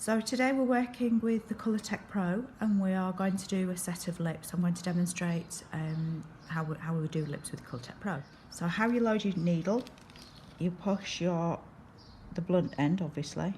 So today we're working with the ColourTech Pro and we are going to do a set of lips. I'm going to demonstrate how we would do lips with ColourTech Pro. So how you load your needle, you push the blunt end obviously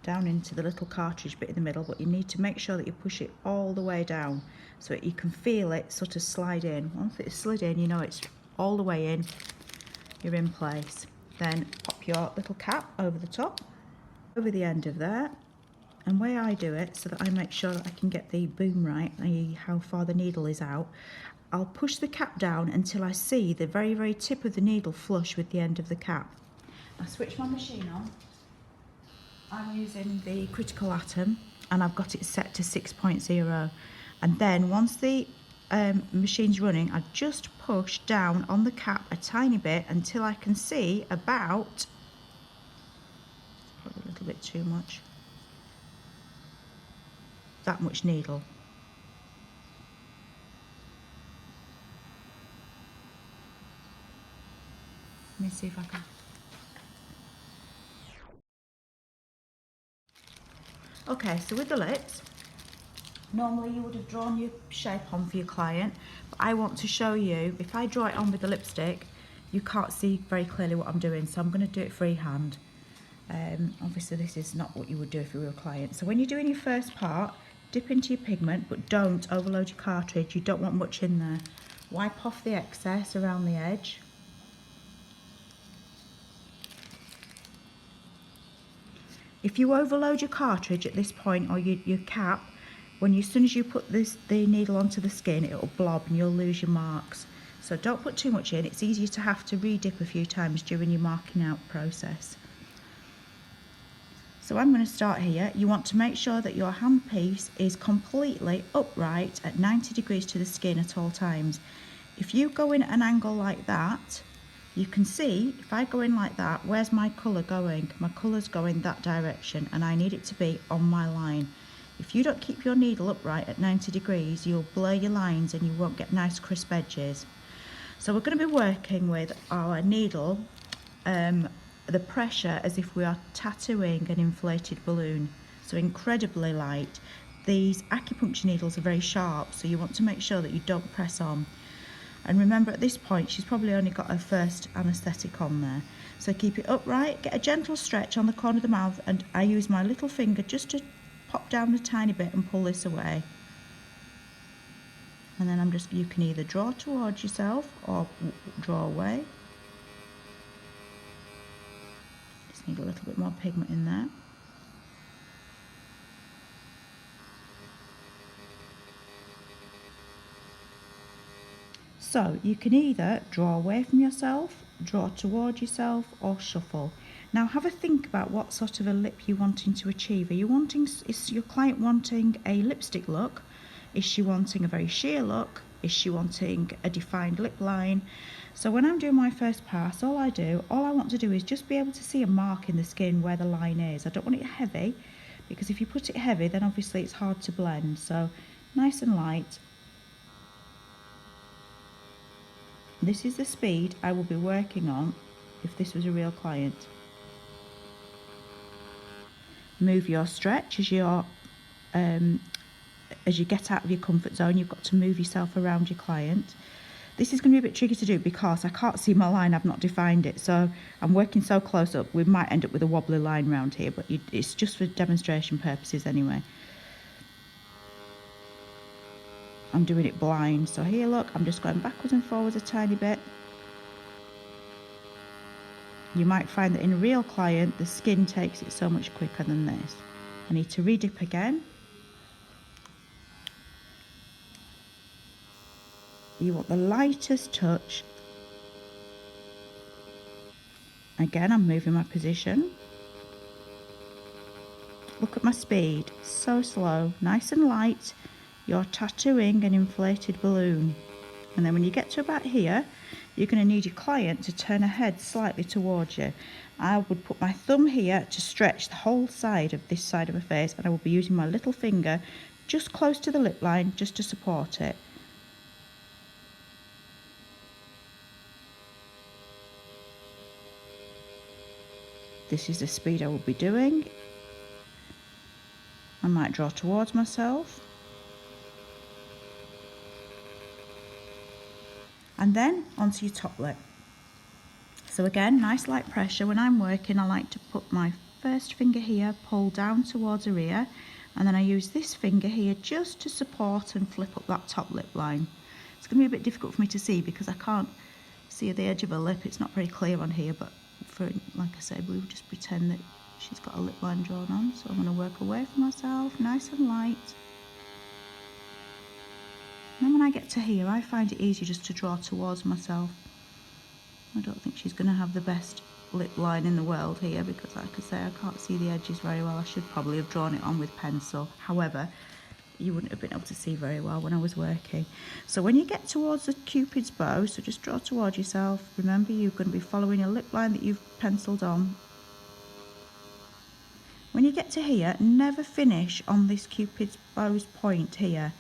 down into the little cartridge bit in the middle, but you need to make sure that you push it all the way down so that you can feel it sort of slide in. Once it's slid in, you know it's all the way in, you're in place. Then pop your little cap over the top, over the end of there. And the way I do it, so that I make sure that I can get the boom right, i.e. how far the needle is out, I'll push the cap down until I see the very, very tip of the needle flush with the end of the cap. I switch my machine on. I'm using the Critical Atom and I've got it set to 6.0. And then once the machine's running, I just push down on the cap a tiny bit until I can see about, probably a little bit too much, that much needle. Let me see if I can. Okay, so with the lips, normally you would have drawn your shape on for your client, but I want to show you, if I draw it on with the lipstick, you can't see very clearly what I'm doing, so I'm going to do it freehand. Obviously this is not what you would do if you were a client. So when you're doing your first part, dip into your pigment, but don't overload your cartridge. You don't want much in there. Wipe off the excess around the edge. If you overload your cartridge at this point, or your cap, as soon as you put the needle onto the skin, it'll blob and you'll lose your marks. So don't put too much in. It's easier to have to re-dip a few times during your marking out process. So I'm going to start here. You want to make sure that your handpiece is completely upright at 90 degrees to the skin at all times. If you go in at an angle like that, you can see, if I go in like that, where's my colour going? My colour's going that direction and I need it to be on my line. If you don't keep your needle upright at 90 degrees, you'll blur your lines and you won't get nice crisp edges. So we're going to be working with our needle, the pressure as if we are tattooing an inflated balloon, so incredibly light. These acupuncture needles are very sharp, so you want to make sure that you don't press on. And remember, at this point she's probably only got her first anaesthetic on there, so keep it upright, get a gentle stretch on the corner of the mouth, and I use my little finger just to pop down a tiny bit and pull this away. And then you can either draw towards yourself or draw away. Need a little bit more pigment in there. So you can either draw away from yourself, draw towards yourself, or shuffle. Now have a think about what sort of a lip you're wanting to achieve. Is your client wanting a lipstick look? Is she wanting a very sheer look? Is she wanting a defined lip line? So when I'm doing my first pass, all I want to do is just be able to see a mark in the skin where the line is. I don't want it heavy, because if you put it heavy, then obviously it's hard to blend. So nice and light. This is the speed I will be working on if this was a real client. Move your stretch as you get out of your comfort zone. You've got to move yourself around your client. This is going to be a bit tricky to do because I can't see my line, I've not defined it, so I'm working so close up we might end up with a wobbly line round here, but it's just for demonstration purposes anyway. I'm doing it blind, so here look, I'm just going backwards and forwards a tiny bit. You might find that in a real client the skin takes it so much quicker than this. I need to re-dip again. You want the lightest touch. Again, I'm moving my position. Look at my speed, so slow, nice and light. You're tattooing an inflated balloon. And then when you get to about here, you're going to need your client to turn her head slightly towards you. I would put my thumb here to stretch the whole side of this side of her face, and I will be using my little finger just close to the lip line just to support it. This is the speed I will be doing. I might draw towards myself. And then onto your top lip. So again, nice light pressure. When I'm working, I like to put my first finger here, pull down towards her ear, and then I use this finger here just to support and flip up that top lip line. It's going to be a bit difficult for me to see because I can't see the edge of her lip. It's not very clear on here, but for, like I said, we'll just pretend that she's got a lip line drawn on. So I'm going to work away from myself, nice and light. And then when I get to here, I find it easier just to draw towards myself. I don't think she's going to have the best lip line in the world here because, like I say, I can't see the edges very well. I should probably have drawn it on with pencil. However, you wouldn't have been able to see very well when I was working. So when you get towards the Cupid's bow, so just draw towards yourself. Remember, you're going to be following a lip line that you've penciled on. When you get to here, never finish on this Cupid's bow's point here.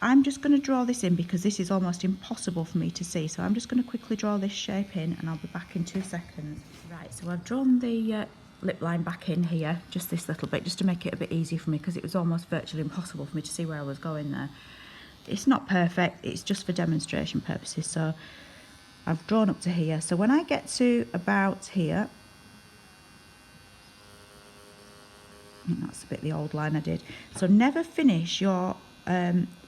I'm just going to draw this in because this is almost impossible for me to see. So I'm just going to quickly draw this shape in and I'll be back in 2 seconds. Right, so I've drawn the lip line back in here, just this little bit, just to make it a bit easier for me because it was almost virtually impossible for me to see where I was going there. It's not perfect, it's just for demonstration purposes. So I've drawn up to here. So when I get to about here, I think that's a bit the old line I did. So never finish your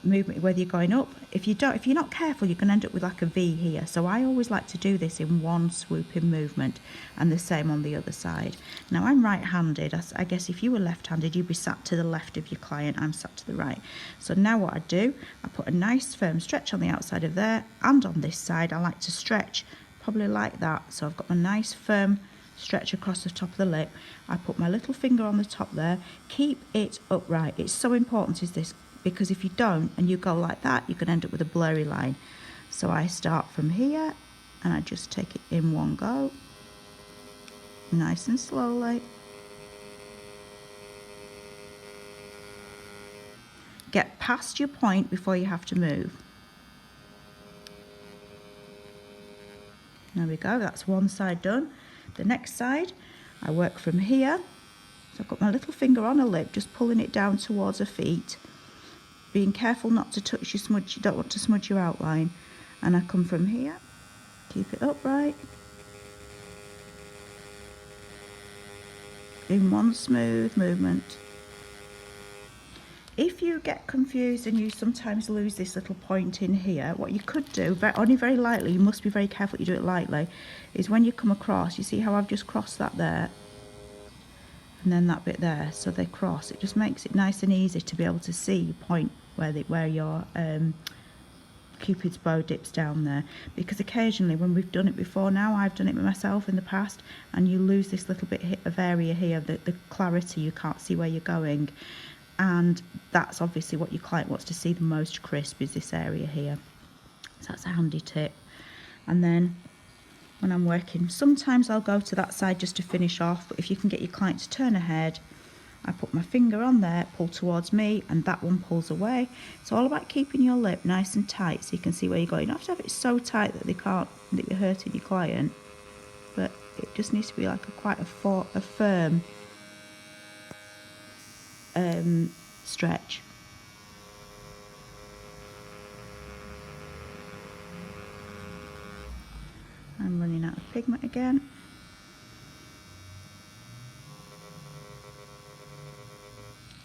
movement whether you're going up. If you're not careful, you can end up with like a V here. So I always like to do this in one swooping movement, and the same on the other side. Now I'm right-handed. I guess if you were left-handed, you'd be sat to the left of your client. I'm sat to the right. So now what I do, I put a nice firm stretch on the outside of there, and on this side I like to stretch probably like that. So I've got a nice firm stretch across the top of the lip. I put my little finger on the top there. Keep it upright. It's so important is this, because if you don't and you go like that, you can end up with a blurry line. So I start from here and I just take it in one go, nice and slowly. Get past your point before you have to move. There we go, that's one side done. The next side, I work from here. So I've got my little finger on her lip, just pulling it down towards her feet. Being careful not to touch your smudge, you don't want to smudge your outline. And I come from here, keep it upright. In one smooth movement. If you get confused and you sometimes lose this little point in here, what you could do, only very lightly, you must be very careful you do it lightly, is when you come across, you see how I've just crossed that there? And then that bit there, so they cross. It just makes it nice and easy to be able to see your point where your Cupid's bow dips down there. Because occasionally when we've done it before now, I've done it myself in the past, and you lose this little bit of area here, the clarity, you can't see where you're going. And that's obviously what your client wants to see the most crisp, is this area here. So that's a handy tip. And then when I'm working, sometimes I'll go to that side just to finish off, but if you can get your client to turn her head, I put my finger on there, pull towards me, and that one pulls away. It's all about keeping your lip nice and tight so you can see where you're going. You don't have to have it so tight that that you're hurting your client, but it just needs to be like quite a firm stretch. I'm running out of pigment again.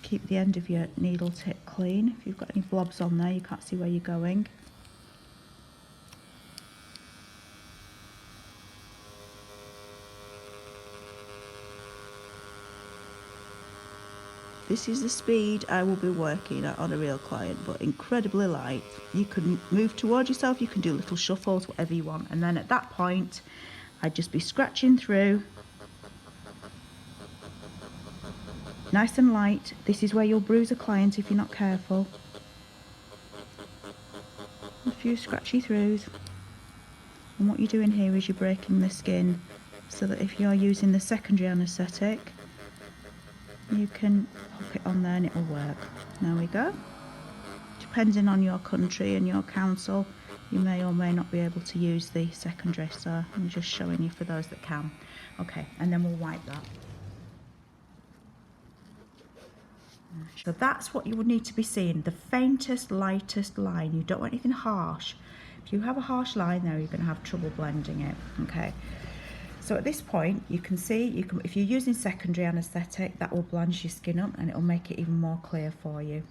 Keep the end of your needle tip clean. If you've got any blobs on there, you can't see where you're going. This is the speed I will be working at on a real client, but incredibly light. You can move towards yourself, you can do little shuffles, whatever you want. And then at that point, I'd just be scratching through. Nice and light. This is where you'll bruise a client if you're not careful. A few scratchy throughs. And what you're doing here is you're breaking the skin so that if you're using the secondary anaesthetic, you can pop it on there and it'll work. There we go. Depending on your country and your council, you may or may not be able to use the secondary, so I'm just showing you for those that can. Okay, and then we'll wipe that. So that's what you would need to be seeing, the faintest, lightest line. You don't want anything harsh. If you have a harsh line there, you're going to have trouble blending it. Okay. So at this point, you can see, if you're using secondary anaesthetic, that will blanch your skin up and it will make it even more clear for you.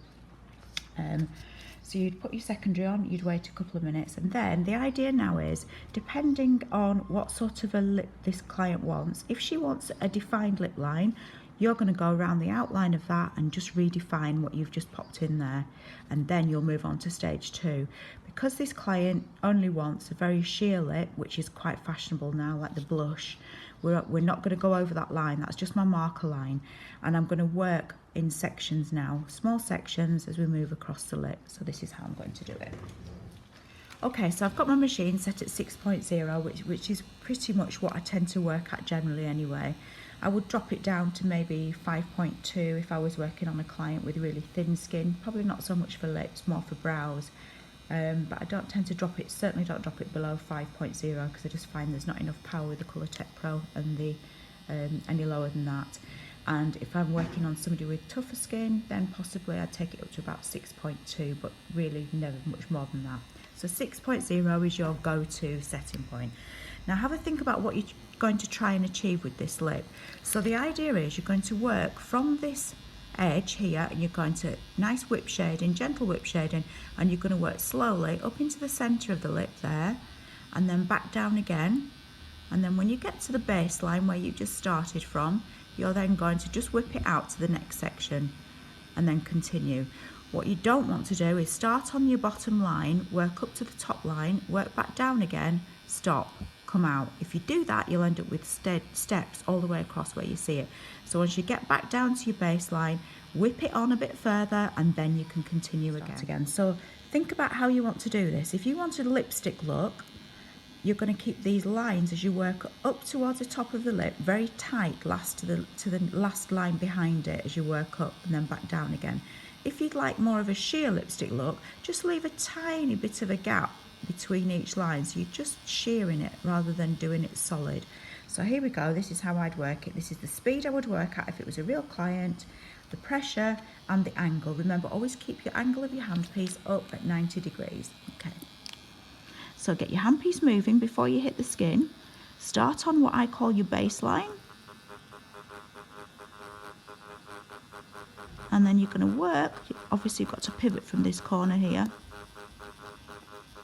So you'd put your secondary on, you'd wait a couple of minutes, and then the idea now is, depending on what sort of a lip this client wants, if she wants a defined lip line, you're going to go around the outline of that and just redefine what you've just popped in there, and then you'll move on to stage 2. Because this client only wants a very sheer lip, which is quite fashionable now, like the blush, we're not going to go over that line. That's just my marker line, and I'm going to work in sections now, small sections, as we move across the lip. So this is how I'm going to do it. Okay, so I've got my machine set at 6.0, which is pretty much what I tend to work at generally anyway. I would drop it down to maybe 5.2 if I was working on a client with really thin skin, probably not so much for lips, more for brows. But I don't tend to drop it, certainly don't drop it below 5.0, because I just find there's not enough power with the ColourTech Pro and any lower than that. And if I'm working on somebody with tougher skin, then possibly I'd take it up to about 6.2, but really never much more than that. So 6.0 is your go-to setting point. Now have a think about what you're going to try and achieve with this lip. So the idea is you're going to work from this edge here, and you're going to nice whip shading, gentle whip shading, and you're going to work slowly up into the center of the lip there, and then back down again. And then when you get to the baseline where you just started from, you're then going to just whip it out to the next section and then continue. What you don't want to do is start on your bottom line, work up to the top line, work back down again, stop, come out. If you do that, you'll end up with steps all the way across where you see it. So once you get back down to your baseline, whip it on a bit further, and then you can continue again. So think about how you want to do this. If you want a lipstick look, you're going to keep these lines as you work up towards the top of the lip very tight, to the last line behind it as you work up, and then back down again. If you'd like more of a sheer lipstick look, just leave a tiny bit of a gap between each line, so you're just shearing it rather than doing it solid. So here we go, this is how I'd work it. This is the speed I would work at if it was a real client, the pressure and the angle. Remember, always keep your angle of your handpiece up at 90 degrees. Okay. So get your handpiece moving before you hit the skin. Start on what I call your baseline. And then you're going to work, obviously you've got to pivot from this corner here.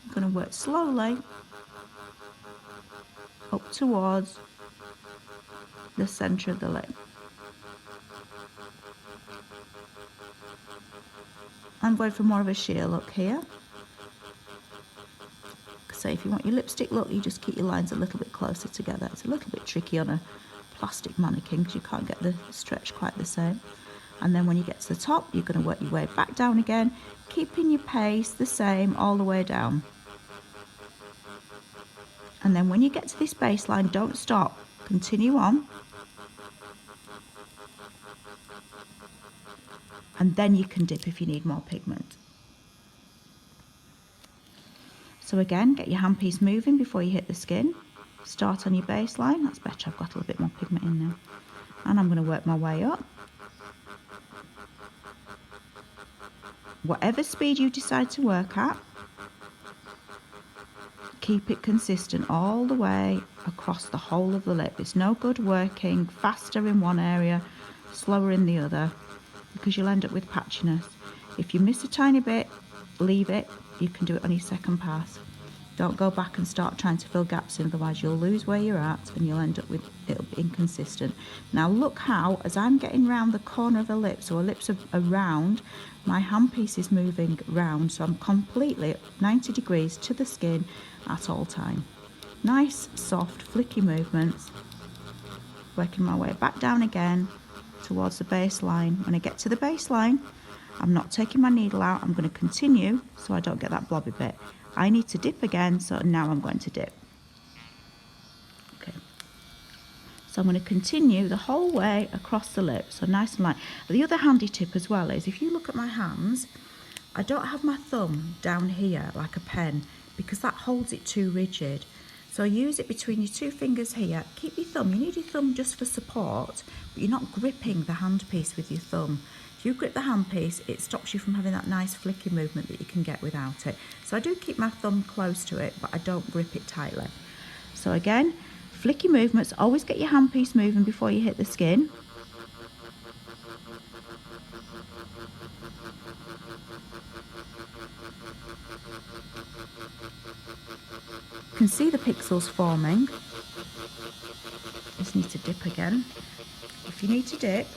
You're going to work slowly up towards the centre of the lip. I'm going for more of a sheer look here. So if you want your lipstick look, you just keep your lines a little bit closer together. It's a little bit tricky on a plastic mannequin because you can't get the stretch quite the same. And then when you get to the top, you're going to work your way back down again, keeping your pace the same all the way down. And then when you get to this baseline, don't stop, continue on. And then you can dip if you need more pigment. So again, get your handpiece moving before you hit the skin. Start on your baseline. That's better, I've got a little bit more pigment in now. And I'm going to work my way up. Whatever speed you decide to work at, keep it consistent all the way across the whole of the lip. It's no good working faster in one area, slower in the other, because you'll end up with patchiness. If you miss a tiny bit, leave it. You can do it on your second pass. Don't go back and start trying to fill gaps in, otherwise you'll lose where you're at and you'll end up with it'll be inconsistent. Now look how, as I'm getting round the corner of the lip, so her lips are round, my handpiece is moving round, so I'm completely 90 degrees to the skin at all time. Nice, soft, flicky movements. Working my way back down again towards the baseline. When I get to the baseline, I'm not taking my needle out, I'm going to continue so I don't get that blobby bit. I need to dip again, so now I'm going to dip. Okay. So I'm going to continue the whole way across the lip, so nice and light. The other handy tip as well is, if you look at my hands, I don't have my thumb down here like a pen because that holds it too rigid. So use it between your two fingers here. Keep your thumb, you need your thumb just for support, but you're not gripping the handpiece with your thumb. If you grip the handpiece, it stops you from having that nice flicky movement that you can get without it. So I do keep my thumb close to it, but I don't grip it tightly. So again, flicky movements, always get your handpiece moving before you hit the skin. You can see the pixels forming. Just need to dip again. If you need to dip,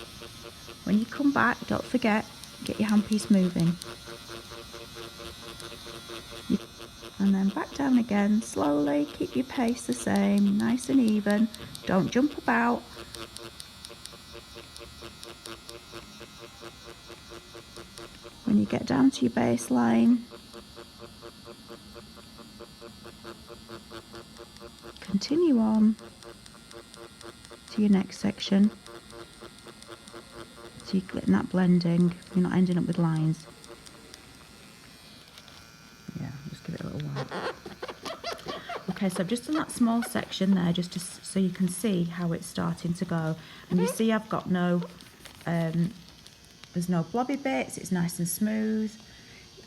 when you come back, don't forget, get your handpiece moving. And then back down again, slowly, keep your pace the same, nice and even. Don't jump about. When you get down to your baseline, continue on to your next section. So you're getting that blending, you're not ending up with lines. Yeah, just give it a little while. Okay, so I've just done that small section there just so you can see how it's starting to go. And you see I've got no, there's no blobby bits, it's nice and smooth.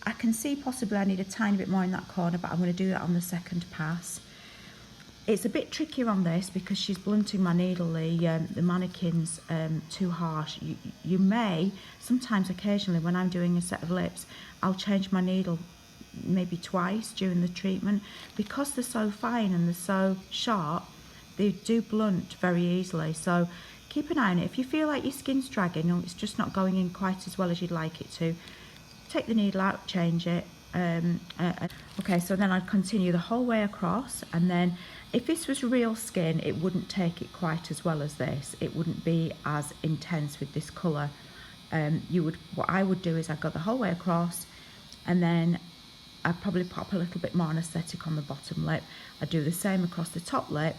I can see possibly I need a tiny bit more in that corner, but I'm going to do that on the second pass. It's a bit trickier on this because she's blunting my needle, the mannequin's too harsh. You may, sometimes occasionally when I'm doing a set of lips, I'll change my needle maybe twice during the treatment. Because they're so fine and they're so sharp, they do blunt very easily. So keep an eye on it. If you feel like your skin's dragging or it's just not going in quite as well as you'd like it to, take the needle out, change it. Okay, so then I'd continue the whole way across, and then if this was real skin, it wouldn't take it quite as well as this. It wouldn't be as intense with this colour. What I would do is I'd go the whole way across, and then I'd probably pop a little bit more anaesthetic on the bottom lip. I'd do the same across the top lip,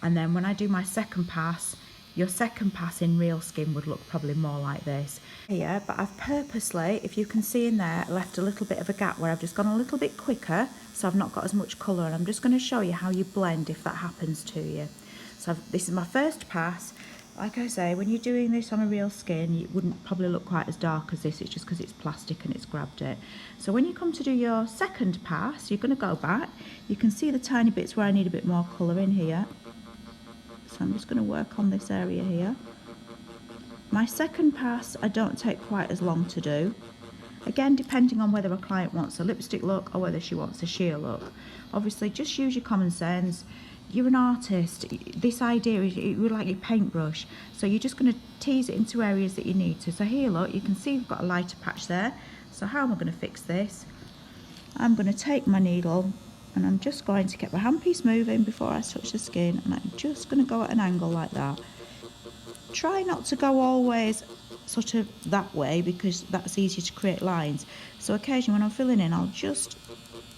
and then when I do my second pass, your second pass in real skin would look probably more like this here, but I've purposely, if you can see in there, left a little bit of a gap where I've just gone a little bit quicker, so I've not got as much colour, and I'm just going to show you how you blend if that happens to you. So this is my first pass. Like I say, when you're doing this on a real skin, it wouldn't probably look quite as dark as this. It's just because it's plastic and it's grabbed it. So when you come to do your second pass, you're going to go back. You can see the tiny bits where I need a bit more colour in here. So I'm just going to work on this area here. My second pass I don't take quite as long to do. Again, depending on whether a client wants a lipstick look or whether she wants a sheer look. Obviously, just use your common sense. You're an artist. This idea is you're like your paintbrush. So you're just going to tease it into areas that you need to. So here, look, you can see we've got a lighter patch there. So how am I going to fix this? I'm going to take my needle and I'm just going to get my handpiece moving before I touch the skin, and I'm just going to go at an angle like that. Try not to go always sort of that way because that's easy to create lines. So occasionally when I'm filling in, I'll just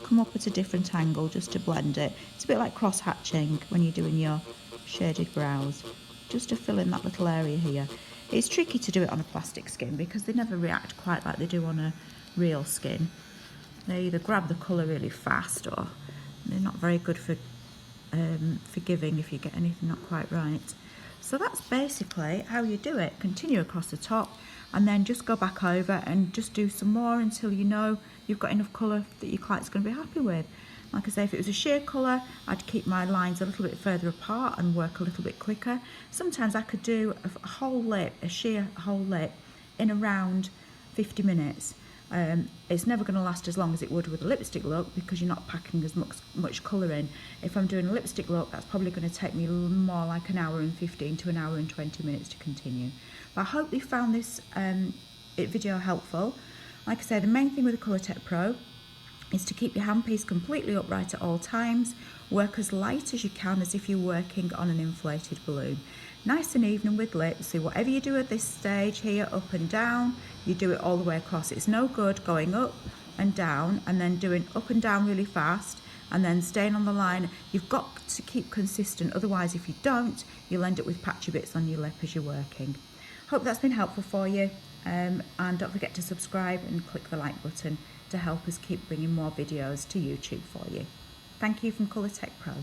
come up at a different angle just to blend it. It's a bit like cross hatching when you're doing your shaded brows, just to fill in that little area here. It's tricky to do it on a plastic skin because they never react quite like they do on a real skin. They either grab the colour really fast or they're not very good for forgiving if you get anything not quite right. So that's basically how you do it. Continue across the top and then just go back over and just do some more until you know you've got enough colour that your client's going to be happy with. Like I say, if it was a sheer colour, I'd keep my lines a little bit further apart and work a little bit quicker. Sometimes I could do a whole lip, a sheer whole lip, in around 50 minutes. It's never going to last as long as it would with a lipstick look because you're not packing as much colour in. If I'm doing a lipstick look, that's probably going to take me more like an hour and 15 to an hour and 20 minutes to continue. But I hope you found this video helpful. Like I say, the main thing with the ColourTech Pro is to keep your handpiece completely upright at all times. Work as light as you can as if you're working on an inflated balloon. Nice and even with lips. So whatever you do at this stage here, up and down, you do it all the way across. It's no good going up and down and then doing up and down really fast and then staying on the line. You've got to keep consistent, otherwise if you don't, you'll end up with patchy bits on your lip as you're working. Hope that's been helpful for you, and don't forget to subscribe and click the like button to help us keep bringing more videos to YouTube for you. Thank you from ColourTech Pro.